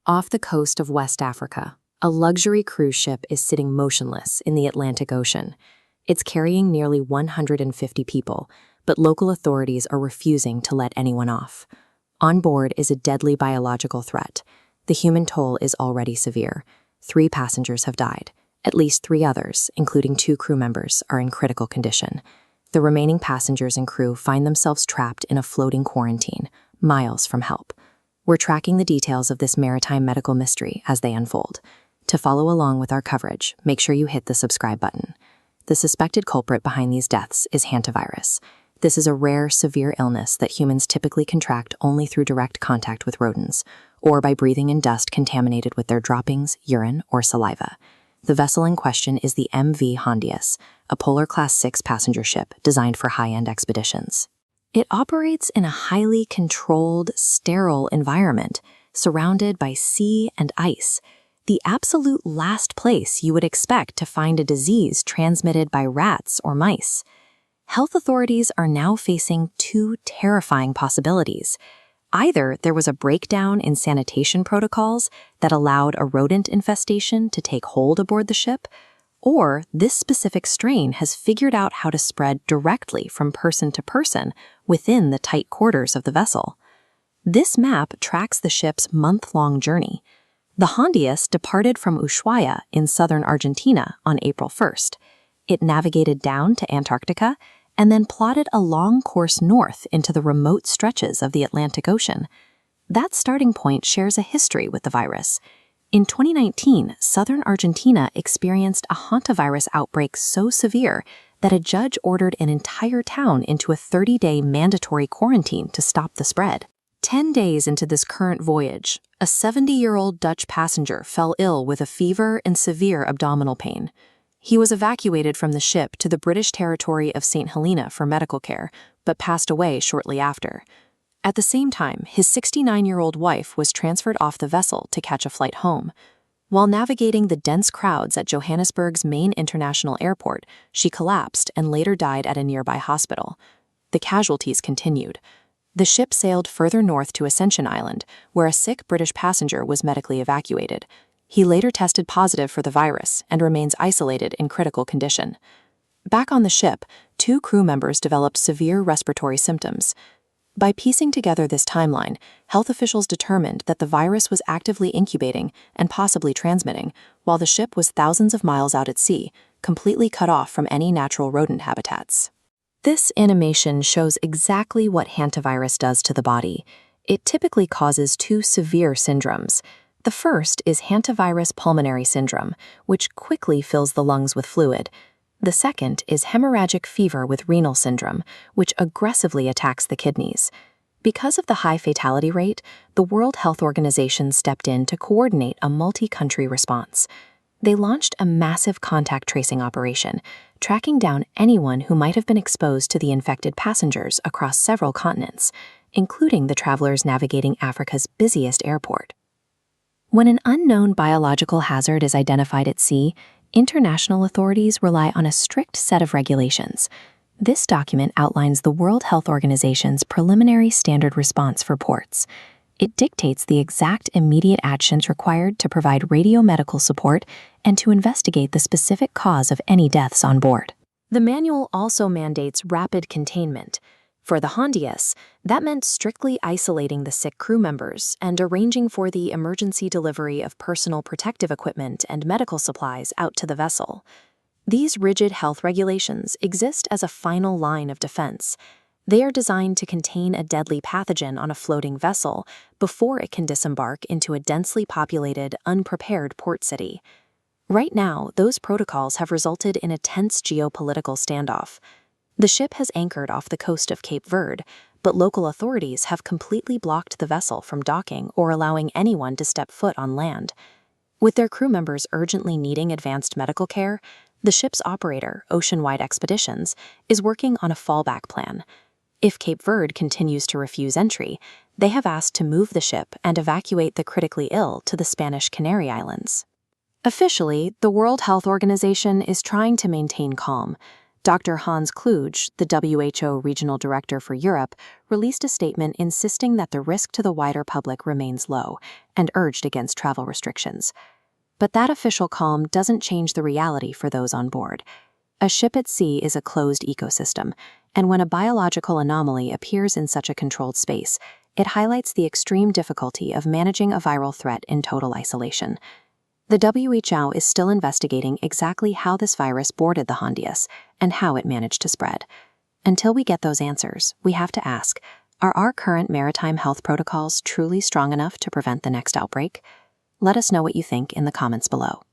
Off the coast of West Africa, a luxury cruise ship is sitting motionless in the Atlantic Ocean. It's carrying nearly 150 people, but local authorities are refusing to let anyone off. On board is a deadly biological threat. The human toll is already severe. 3 passengers have died. At least 3 others, including 2 crew members, are in critical condition. The remaining passengers and crew find themselves trapped in a floating quarantine, miles from help. We're tracking the details of this maritime medical mystery as they unfold. To follow along with our coverage, make sure you hit the subscribe button. The suspected culprit behind these deaths is Hantavirus. This is a rare, severe illness that humans typically contract only through direct contact with rodents, or by breathing in dust contaminated with their droppings, urine, or saliva. The vessel in question is the MV Hondius, a polar class 6 passenger ship designed for high-end expeditions. It operates in a highly controlled, sterile environment, surrounded by sea and ice, the absolute last place you would expect to find a disease transmitted by rats or mice. Health authorities are now facing 2 terrifying possibilities. Either there was a breakdown in sanitation protocols that allowed a rodent infestation to take hold aboard the ship, or this specific strain has figured out how to spread directly from person to person within the tight quarters of the vessel. This map tracks the ship's month-long journey. The Hondius departed from Ushuaia in southern Argentina on April 1st. It navigated down to Antarctica and then plotted a long course north into the remote stretches of the Atlantic Ocean. That starting point shares a history with the virus. In 2019, southern Argentina experienced a hantavirus outbreak so severe that a judge ordered an entire town into a 30-day mandatory quarantine to stop the spread. 10 days into this current voyage, a 70-year-old Dutch passenger fell ill with a fever and severe abdominal pain. He was evacuated from the ship to the British territory of St. Helena for medical care, but passed away shortly after. At the same time, his 69-year-old wife was transferred off the vessel to catch a flight home. While navigating the dense crowds at Johannesburg's main international airport, she collapsed and later died at a nearby hospital. The casualties continued. The ship sailed further north to Ascension Island, where a sick British passenger was medically evacuated. He later tested positive for the virus and remains isolated in critical condition. Back on the ship, 2 crew members developed severe respiratory symptoms. By piecing together this timeline, health officials determined that the virus was actively incubating and possibly transmitting, while the ship was thousands of miles out at sea, completely cut off from any natural rodent habitats. This animation shows exactly what hantavirus does to the body. It typically causes 2 severe syndromes. The first is hantavirus pulmonary syndrome, which quickly fills the lungs with fluid. The second is hemorrhagic fever with renal syndrome, which aggressively attacks the kidneys. Because of the high fatality rate, the World Health Organization stepped in to coordinate a multi-country response. They launched a massive contact tracing operation, tracking down anyone who might have been exposed to the infected passengers across several continents, including the travelers navigating Africa's busiest airport. When an unknown biological hazard is identified at sea, international authorities rely on a strict set of regulations. This document outlines the World Health Organization's preliminary standard response for ports. It dictates the exact immediate actions required to provide radiomedical support and to investigate the specific cause of any deaths on board. The manual also mandates rapid containment. For the Hondius, that meant strictly isolating the sick crew members and arranging for the emergency delivery of personal protective equipment and medical supplies out to the vessel. These rigid health regulations exist as a final line of defense. They are designed to contain a deadly pathogen on a floating vessel before it can disembark into a densely populated, unprepared port city. Right now, those protocols have resulted in a tense geopolitical standoff. The ship has anchored off the coast of Cape Verde, but local authorities have completely blocked the vessel from docking or allowing anyone to step foot on land. With their crew members urgently needing advanced medical care, the ship's operator, Oceanwide Expeditions, is working on a fallback plan. If Cape Verde continues to refuse entry, they have asked to move the ship and evacuate the critically ill to the Spanish Canary Islands. Officially, the World Health Organization is trying to maintain calm. Dr. Hans Kluge, the WHO regional director for Europe, released a statement insisting that the risk to the wider public remains low and urged against travel restrictions. But that official calm doesn't change the reality for those on board. A ship at sea is a closed ecosystem, and when a biological anomaly appears in such a controlled space, it highlights the extreme difficulty of managing a viral threat in total isolation. The WHO is still investigating exactly how this virus boarded the Hondius and how it managed to spread. Until we get those answers, we have to ask, are our current maritime health protocols truly strong enough to prevent the next outbreak? Let us know what you think in the comments below.